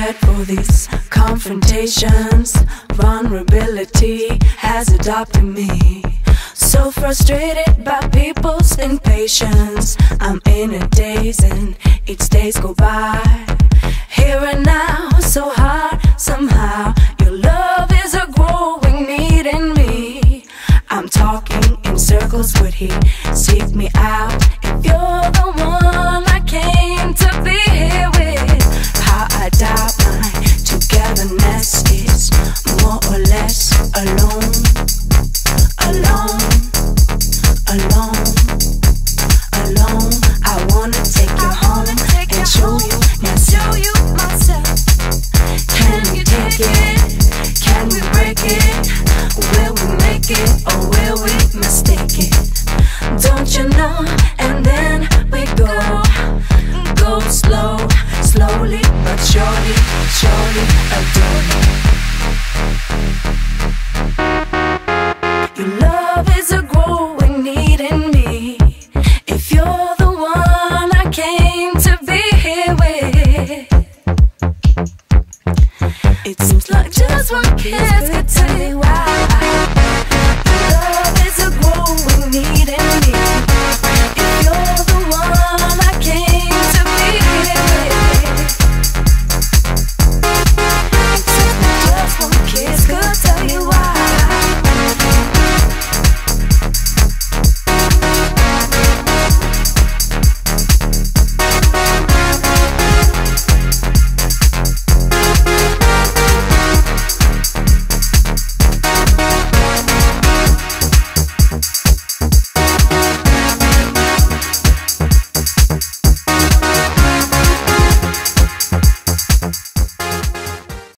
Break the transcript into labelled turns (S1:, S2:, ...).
S1: prepared for these confrontations. Vulnerability has adopted me. So frustrated by people's impatience. I'm in a daze and each days go by. Here and now, so hard somehow. Your love is a growing need in me. I'm talking in circles, would he seek me out? If you're the one I came to be here with, how I doubt my togetherness is more or less alone, alone, alone, alone. I wanna take you home and show you myself. Can we take it? Can we break it? Will we make it or will we mistake it? Don't you know? And then we go slow, slowly but surely, surely adore you. Your love is a growing need in me. If you're the one I came to be here with, it seems like just one kiss could tell me why.